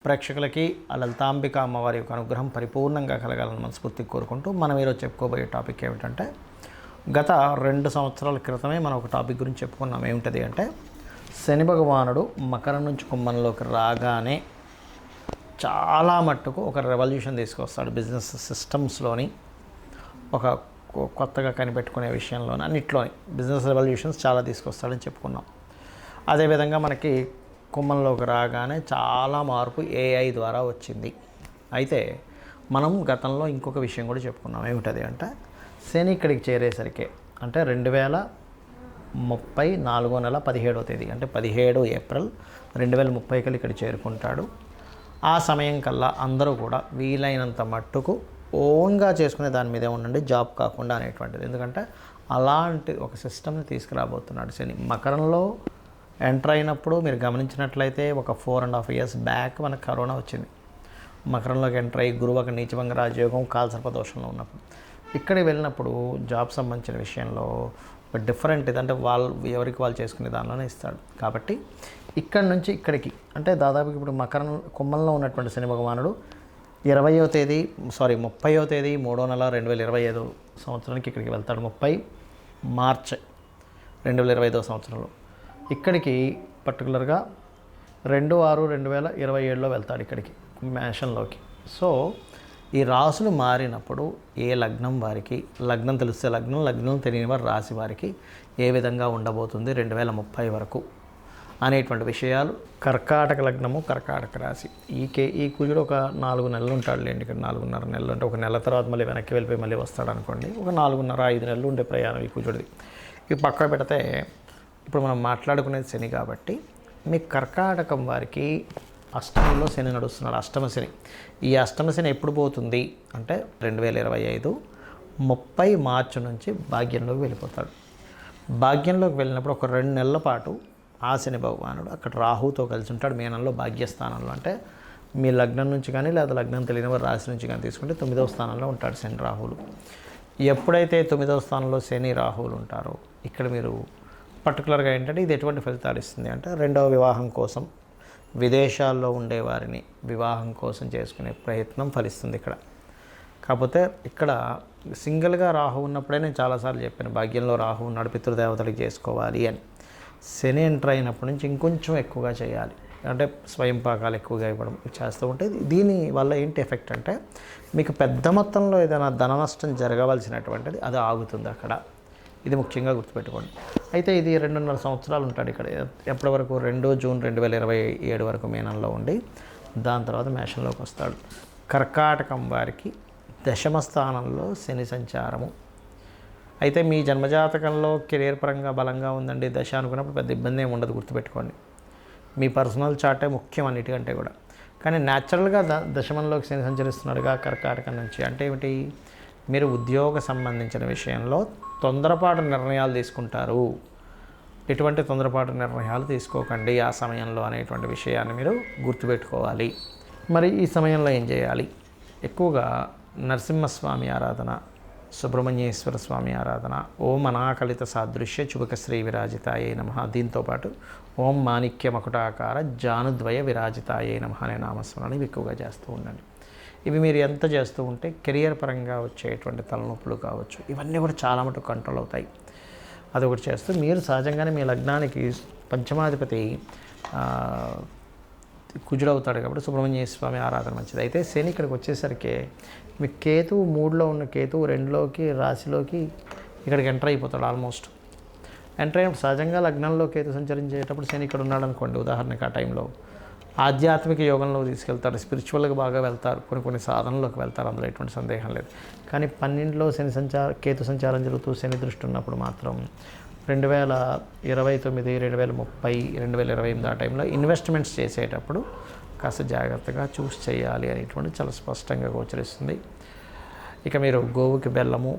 ప్రేక్షకులకి ఆ లలితాంబిక అమ్మవారి యొక్క అనుగ్రహం పరిపూర్ణంగా కలగాలని మనస్ఫూర్తిగా కోరుకుంటూ మనం ఈరోజు చెప్పుకోబోయే టాపిక్ ఏమిటంటే గత 2 సంవత్సరాల క్రితమే మనం ఒక టాపిక్ గురించి చెప్పుకున్నాం. ఏమిటది అంటే శని భగవానుడు మకరం నుంచి కుంభంలోకి రాగానే చాలా మట్టుకు ఒక రెవల్యూషన్ తీసుకొస్తాడు. బిజినెస్ సిస్టమ్స్లోని ఒక కొత్తగా కనిపెట్టుకునే విషయంలోని అన్నిట్లోని బిజినెస్ రెవల్యూషన్స్ చాలా తీసుకొస్తాడని చెప్పుకున్నాం. అదేవిధంగా మనకి కుంభంలోకి రాగానే చాలా మార్పు ఏఐ ద్వారా వచ్చింది. అయితే మనం గతంలో ఇంకొక విషయం కూడా చెప్పుకున్నాం. ఏమిటది అంటే శని ఇక్కడికి చేరేసరికి అంటే 2030 4వ నెల 17వ తేదీ అంటే 17 ఏప్రిల్ 2030 కల్లా ఇక్కడ చేరుకుంటాడు. ఆ సమయం కల్లా అందరూ కూడా వీలైనంత మట్టుకు ఓన్గా చేసుకునే దాని మీదే ఉండండి, జాబ్ కాకుండా అనేటువంటిది. ఎందుకంటే అలాంటి ఒక సిస్టమ్ని తీసుకురాబోతున్నాడు శని. మకరంలో ఎంటర్ అయినప్పుడు మీరు గమనించినట్లయితే ఒక 4.5 years బ్యాక్ మనకు కరోనా వచ్చింది. మకరంలోకి ఎంటర్ అయ్యి గురువు ఒక నీచభంగ రాజయోగం కాలసర్పదోషంలో ఉన్నప్పుడు ఇక్కడికి వెళ్ళినప్పుడు జాబ్ సంబంధించిన విషయంలో ఒక డిఫరెంట్ ఇదంటే వాళ్ళు ఎవరికి వాళ్ళు చేసుకునే దానిలోనే ఇస్తాడు. కాబట్టి ఇక్కడి నుంచి ఇక్కడికి అంటే దాదాపు ఇప్పుడు మకరం కుంభంలో ఉన్నటువంటి శని భగవానుడు 30వ తేదీ 30వ తేదీ 3వ నెల 2025 సంవత్సరానికి ఇక్కడికి వెళ్తాడు. 30 మార్చ్ 2025 సంవత్సరంలో ఇక్కడికి పర్టికులర్గా 2/6/2027లో వెళ్తాడు ఇక్కడికి మేషంలోకి. సో ఈ రాసులు మారినప్పుడు ఏ లగ్నం వారికి, లగ్నం తెలిస్తే లగ్నం తెలియని వారి రాశి వారికి ఏ విధంగా ఉండబోతుంది 2030 వరకు అనేటువంటి విషయాలు. కర్కాటక లగ్నము, కర్కాటక రాశి ఈ కుజుడు ఒక 4 నెలలు ఉంటాడు లేండి. ఇక్కడ 4.5 నెలలు అంటే ఒక నెల తర్వాత మళ్ళీ వెనక్కి వెళ్ళిపోయి మళ్ళీ వస్తాడు అనుకోండి. ఒక 4.5-5 నెలలు ఉండే ప్రయాణం ఈ కుజుడిది. ఇవి పక్క పెడితే ఇప్పుడు మనం మాట్లాడుకునేది శని కాబట్టి మీ కర్కాటకం వారికి అష్టమంలో శని నడుస్తున్నాడు. అష్టమ శని. ఈ అష్టమ శని ఎప్పుడు పోతుంది అంటే 2025 30 మార్చి నుంచి భాగ్యంలోకి వెళ్ళిపోతాడు. భాగ్యంలోకి వెళ్ళినప్పుడు ఒక 2 నెలల పాటు ఆ శని భగవానుడు అక్కడ రాహుతో కలిసి ఉంటాడు మీనంలో భాగ్యస్థానంలో. అంటే మీ లగ్నం నుంచి కానీ లేదా లగ్నం తెలియని వారి రాశి నుంచి కానీ తీసుకుంటే 9వ స్థానంలో ఉంటాడు శని రాహువులు. ఎప్పుడైతే 9వ స్థానంలో శని రాహువులు ఉంటారో ఇక్కడ మీరు పర్టికులర్గా ఏంటంటే ఇది ఎటువంటి ఫలితాలు ఇస్తుంది అంటే రెండవ వివాహం కోసం విదేశాల్లో ఉండేవారిని వివాహం కోసం చేసుకునే ప్రయత్నం ఫలిస్తుంది ఇక్కడ. కాకపోతే ఇక్కడ సింగిల్గా రాహు ఉన్నప్పుడే నేను చాలాసార్లు చెప్పాను భాగ్యంలో రాహు ఉన్నాడు పితృదేవతలకు చేసుకోవాలి అని. శని ఎంటర్ అయినప్పటి నుంచి ఇంకొంచెం ఎక్కువగా చేయాలి అంటే స్వయం పాకాలు ఎక్కువగా ఇవ్వడం చేస్తూ ఉంటే దీని వల్ల ఏంటి ఎఫెక్ట్ అంటే మీకు పెద్ద మొత్తంలో ఏదైనా ధన నష్టం జరగవలసినటువంటిది అది ఆగుతుంది అక్కడ. ఇది ముఖ్యంగా గుర్తుపెట్టుకోండి. అయితే ఇది 2.5 సంవత్సరాలు ఉంటాడు ఇక్కడ. ఎప్పటి వరకు 2 జూన్ 2027 వరకు మీనంలో ఉండి దాని తర్వాత మేషంలోకి వస్తాడు. కర్కాటకం వారికి దశమ స్థానంలో శని సంచారము. అయితే మీ జన్మజాతకంలో కెరీర్ పరంగా బలంగా ఉందండి దశ అనుకున్నప్పుడు పెద్ద ఇబ్బంది ఏమి ఉండదు, గుర్తుపెట్టుకోండి. మీ పర్సనల్ చార్టే ముఖ్యం అన్నిటికంటే కూడా. కానీ న్యాచురల్గా దశమంలోకి శని సంచరిస్తున్నాడుగా కర్కాటకం నుంచి. అంటే ఏమిటి, మీరు ఉద్యోగ సంబంధించిన విషయంలో తొందరపాటు నిర్ణయాలు తీసుకుంటారు. ఎటువంటి తొందరపాటు నిర్ణయాలు తీసుకోకండి ఆ సమయంలో అనేటువంటి విషయాన్ని మీరు గుర్తుపెట్టుకోవాలి. మరి ఈ సమయంలో ఏం చేయాలి? ఎక్కువగా నరసింహస్వామి ఆరాధన, సుబ్రహ్మణ్యేశ్వర స్వామి ఆరాధన, ఓం అనాకలిత సాదృశ్య చుబక శ్రీ విరాజితాయే నమః, దీంతోపాటు ఓం మాణిక్య మకుటాకార జానుద్వయ విరాజితాయే నమః అనే నామస్మరణ ఇవి ఎక్కువగా చేస్తూ ఉండండి. ఇవి మీరు ఎంత చేస్తూ ఉంటే కెరియర్ పరంగా వచ్చేటువంటి తలనొప్పులు కావచ్చు ఇవన్నీ కూడా చాలా మటుకు కంట్రోల్ అవుతాయి. అదొకటి చేస్తూ మీరు సహజంగానే మీ లగ్నానికి పంచమాధిపతి కుజుడవుతాడు కాబట్టి సుబ్రహ్మణ్య స్వామి ఆరాధన మంచిది. అయితే శని ఇక్కడికి వచ్చేసరికి మీ కేతువు 3లో ఉన్న కేతువు 2లోకి రాశిలోకి ఇక్కడికి ఎంటర్ అయిపోతాడు. ఆల్మోస్ట్ ఎంటర్ అయినప్పుడు సహజంగా లగ్నంలో కేతు సంచరించేటప్పుడు శని ఇక్కడ ఉన్నాడు అనుకోండి ఉదాహరణకి ఆ టైంలో ఆధ్యాత్మిక యోగంలో తీసుకెళ్తారు, స్పిరిచువల్గా బాగా వెళ్తారు, కొన్ని సాధనలోకి వెళ్తారు, అందులో ఎటువంటి సందేహం లేదు. కానీ 12లో కేతు సంచారం జరుగుతూ శని దృష్టి ఉన్నప్పుడు మాత్రం 2029 2030 2028 ఆ టైంలో ఇన్వెస్ట్మెంట్స్ చేసేటప్పుడు కాస్త జాగ్రత్తగా చూసి చేయాలి అనేటువంటి చాలా స్పష్టంగా గోచరిస్తుంది. ఇక మీరు గోవుకి బెల్లము,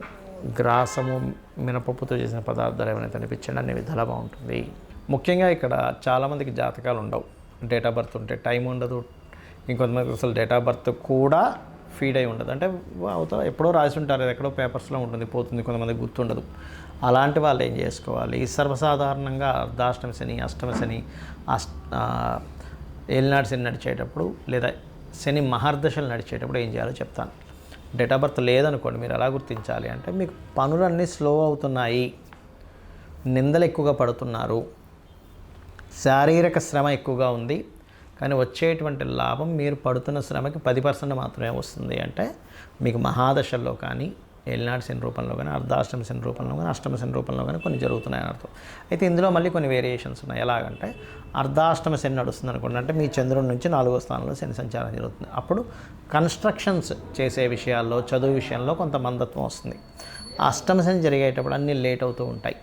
గ్రాసము, మినపప్పుతో చేసిన పదార్థాలు ఏమైనా తినిపించండి, అన్ని విధాలా బాగుంటుంది. ముఖ్యంగా ఇక్కడ చాలామందికి జాతకాలు ఉండవు, డేట్ ఆఫ్ బర్త్ ఉంటే టైం ఉండదు. ఇంకొంతమంది అసలు డేట్ ఆఫ్ బర్త్ కూడా ఫీడ్ అయి ఉండదు. అంటే అవుతా ఎప్పుడో రాసి ఉంటారు, ఎక్కడో పేపర్స్లో ఉంటుంది, పోతుంది, కొంతమంది గుర్తుండదు. అలాంటి వాళ్ళు ఏం చేసుకోవాలి? సర్వసాధారణంగా అర్ధాష్టమ శని, అష్టమ శని, ఏలినాటి శని నడిచేటప్పుడు లేదా శని మహర్దశలు నడిచేటప్పుడు ఏం చేయాలో చెప్తాను. డేట్ ఆఫ్ బర్త్ లేదనుకోండి, మీరు ఎలా గుర్తించాలి అంటే మీకు పనులన్నీ స్లో అవుతున్నాయి, నిందలు ఎక్కువగా పడుతున్నారు, శారీరక శ్రమ ఎక్కువగా ఉంది, కానీ వచ్చేటువంటి లాభం మీరు పడుతున్న శ్రమకి 10% మాత్రమే వస్తుంది అంటే మీకు మహాదశల్లో కానీ ఏలినాటి శని రూపంలో కానీ అర్ధాష్టమ శని రూపంలో కానీ అష్టమ శని రూపంలో కానీ కొన్ని జరుగుతున్నాయని అర్థం. అయితే ఇందులో మళ్ళీ కొన్ని వేరియేషన్స్ ఉన్నాయి. ఎలాగంటే అర్ధాష్టమ శని నడుస్తుంది అనుకోండి, అంటే మీ చంద్రుడి నుంచి 4వ స్థానంలో శని సంచారం జరుగుతుంది. అప్పుడు కన్స్ట్రక్షన్స్ చేసే విషయాల్లో, చదువు విషయంలో కొంత మందత్వం వస్తుంది. అష్టమ శని జరిగేటప్పుడు అన్నీ లేట్ అవుతూ ఉంటాయి,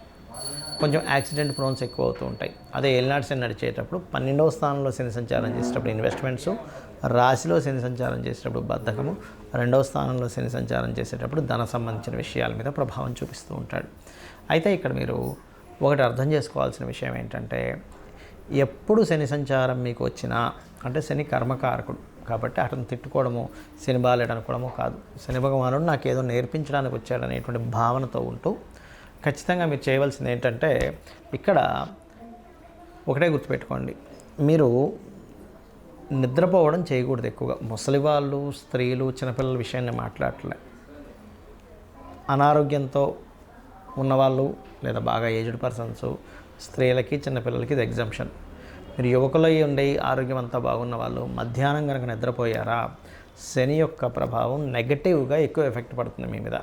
కొంచెం యాక్సిడెంట్ ప్రోన్స్ ఎక్కువ అవుతూ ఉంటాయి. అదే ఏలినాటి శని నడిచేటప్పుడు 12వ స్థానంలో శని సంచారం చేసేటప్పుడు ఇన్వెస్ట్మెంట్స్, రాశిలో శని సంచారం చేసేటప్పుడు బద్ధకము, 2వ స్థానంలో శని సంచారం చేసేటప్పుడు ధన సంబంధించిన విషయాల మీద ప్రభావం చూపిస్తూ ఉంటాడు. అయితే ఇక్కడ మీరు ఒకటి అర్థం చేసుకోవాల్సిన విషయం ఏంటంటే, ఎప్పుడు శని సంచారం మీకు వచ్చినా, అంటే శని కర్మకారకుడు కాబట్టి అతను తిట్టుకోవడము, శని బాలేడు అనుకోవడము కాదు. శని భగవానుడు నాకేదో నేర్పించడానికి వచ్చాడనేటువంటి భావనతో ఉంటూ ఖచ్చితంగా మీరు చేయవలసింది ఏంటంటే, ఇక్కడ ఒకటే గుర్తుపెట్టుకోండి, మీరు నిద్రపోవడం చేయకూడదు ఎక్కువగా. ముసలి వాళ్ళు, స్త్రీలు, చిన్నపిల్లల విషయాన్ని మాట్లాడలే. అనారోగ్యంతో ఉన్నవాళ్ళు లేదా బాగా ఏజ్డ్ పర్సన్స్, స్త్రీలకి, చిన్నపిల్లలకి ఇది ఎగ్జంప్షన్. మీరు యువకులు ఉండే ఆరోగ్యం అంతా బాగున్న వాళ్ళు మధ్యాహ్నం కనుక నిద్రపోయారా, శని యొక్క ప్రభావం నెగటివ్గా ఎక్కువ ఎఫెక్ట్ పడుతుంది మీ మీద.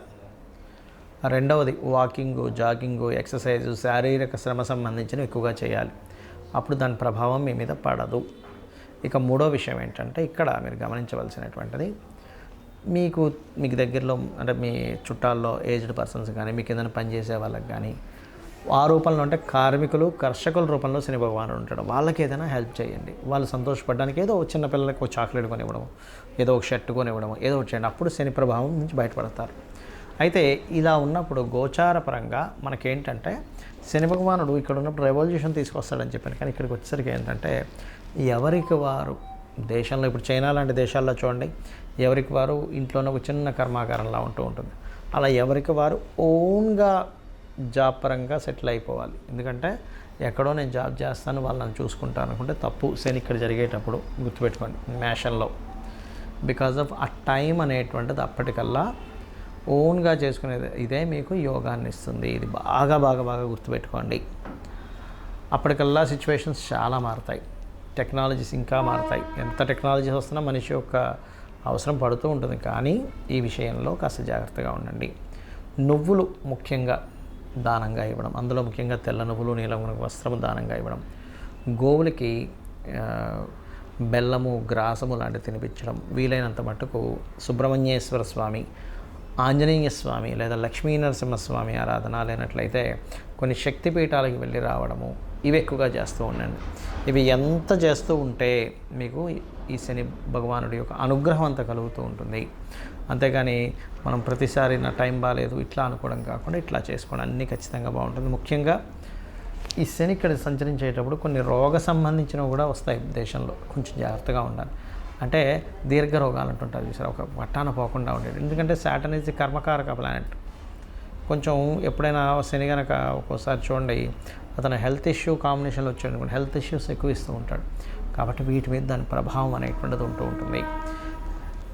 రెండవది వాకింగు, జాగింగు, ఎక్సర్సైజు, శారీరక శ్రమ సంబంధించినవి ఎక్కువగా చేయాలి. అప్పుడు దాని ప్రభావం మీ మీద పడదు. ఇక మూడో విషయం ఏంటంటే, ఇక్కడ మీరు గమనించవలసినటువంటిది, మీకు దగ్గరలో అంటే మీ చుట్టాల్లో ఏజ్డ్ పర్సన్స్ కానీ, మీకు ఏదైనా పనిచేసే వాళ్ళకి కానీ, ఆ రూపంలో అంటే కార్మికులు, కర్షకుల రూపంలో శని భగవానుడు ఉంటాడు. వాళ్ళకి ఏదైనా హెల్ప్ చేయండి. వాళ్ళు సంతోషపడడానికి ఏదో చిన్న పిల్లలకి ఒక చాక్లెట్ కొనివ్వడం, ఏదో ఒక షర్ట్ కొనివ్వడం, ఏదో ఒకటి చేయండి. అప్పుడు శని ప్రభావం నుంచి బయటపడతారు. అయితే ఇలా ఉన్నప్పుడు గోచార పరంగా మనకేంటంటే, శని భగవానుడు ఇక్కడ ఉన్నప్పుడు రెవల్యూషన్ తీసుకొస్తాడని చెప్పాను, కానీ ఇక్కడికి వచ్చేసరికి ఏంటంటే ఎవరికి వారు దేశంలో, ఇప్పుడు చైనా లాంటి దేశాల్లో చూడండి, ఎవరికి వారు ఇంట్లోనే ఒక చిన్న కర్మాగారంలా ఉంటూ ఉంటుంది. అలా ఎవరికి వారు ఓన్గా జాబ్ పరంగా సెటిల్ అయిపోవాలి. ఎందుకంటే ఎక్కడో నేను జాబ్ చేస్తాను, వాళ్ళు నన్ను చూసుకుంటాను అనుకుంటే తప్పు. శని ఇక్కడ జరిగేటప్పుడు గుర్తుపెట్టుకోండి, మేషంలో బికాజ్ ఆఫ్ ఆ టైం అనేటువంటిది అప్పటికల్లా ఓన్గా చేసుకునేది ఇదే మీకు యోగాన్ని ఇస్తుంది. ఇది బాగా బాగా బాగా గుర్తుపెట్టుకోండి. అప్పటికల్లా సిచ్యువేషన్స్ చాలా మారుతాయి, టెక్నాలజీస్ ఇంకా మారుతాయి. ఎంత టెక్నాలజీస్ వస్తున్నా మనిషి యొక్క అవసరం పడుతూ ఉంటుంది. కానీ ఈ విషయంలో కాస్త జాగ్రత్తగా ఉండండి. నువ్వులు ముఖ్యంగా దానంగా ఇవ్వడం, అందులో ముఖ్యంగా తెల్ల నువ్వులు, నీలం వస్త్రము దానంగా ఇవ్వడం, గోవులకి బెల్లము, గ్రాసము లాంటివి తినిపించడం, వీలైనంత మట్టుకు సుబ్రహ్మణ్యేశ్వర స్వామి, ఆంజనేయ స్వామి లేదా లక్ష్మీ నరసింహస్వామి ఆరాధన లేనట్లయితే కొన్ని శక్తిపీఠాలకు వెళ్ళి రావడము, ఇవి ఎక్కువగా చేస్తూ ఉండండి. ఇవి ఎంత చేస్తూ ఉంటే మీకు ఈ శని భగవానుడి యొక్క అనుగ్రహం అంతా కలుగుతూ ఉంటుంది. అంతేగాని మనం ప్రతిసారి నా టైం బాగాలేదు ఇట్లా అనుకోవడం కాకుండా ఇట్లా చేసుకోవడం అన్నీ ఖచ్చితంగా బాగుంటుంది. ముఖ్యంగా ఈ శని ఇక్కడ సంచరించేటప్పుడు కొన్ని రోగ సంబంధించినవి కూడా వస్తాయి దేశంలో, కొంచెం జాగ్రత్తగా ఉండాలి. అంటే దీర్ఘ రోగాలు అంటుంటారు చూసారు, ఒక పట్టాన పోకుండా ఉండేది. ఎందుకంటే సాటర్న్ ఈజ్ కర్మకారక ప్లానెట్. కొంచెం ఎప్పుడైనా శని కనుక ఒక్కోసారి చూడండి, అతను హెల్త్ ఇష్యూ కాంబినేషన్లో వచ్చాడు, హెల్త్ ఇష్యూస్ ఎక్కువ ఇస్తూ ఉంటాడు. కాబట్టి వీటి మీద దాని ప్రభావం అనేటువంటిది ఉంటూ ఉంటుంది.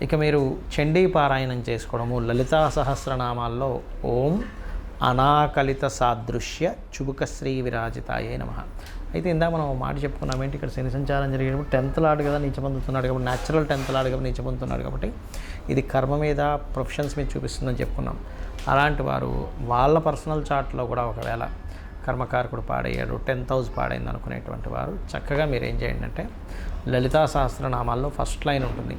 ఇక మీరు చండీ పారాయణం చేసుకోవడము, లలితా సహస్రనామాల్లో ఓం అనాకలిత సాదృశ్య చుబుకశ్రీ విరాజితాయే నమః. అయితే ఇందాక మనం మాట చెప్పుకున్నాం ఏంటి, ఇక్కడ శని సంచారం జరిగేటప్పుడు 10th లార్డ్ కదా నీచ పొందుతున్నాడు కాబట్టి, న్యాచురల్ 10th లార్డ్ కదా నీచ పొందుతున్నాడు కాబట్టి ఇది కర్మ మీద, ప్రొఫెషన్స్ మీద చూపిస్తుందని చెప్పుకున్నాం. అలాంటి వారు వాళ్ళ పర్సనల్ చార్ట్లో కూడా ఒకవేళ కర్మకారకుడు పాడయ్యాడు, 10th హౌస్ పాడైంది అనుకునేటువంటి వారు చక్కగా మీరు ఏం చేయండి అంటే, లలితా సహస్రనామాల్లో ఫస్ట్ లైన్ ఉంటుంది,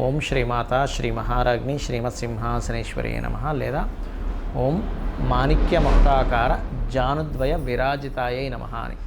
ఓం శ్రీమాత శ్రీ మహారాజ్ఞి శ్రీమత్ సింహాసనేశ్వరి నమః, లేదా ఓం మాణిక్య మకుటాకార జానుద్వయ విరాజితాయై నమః అని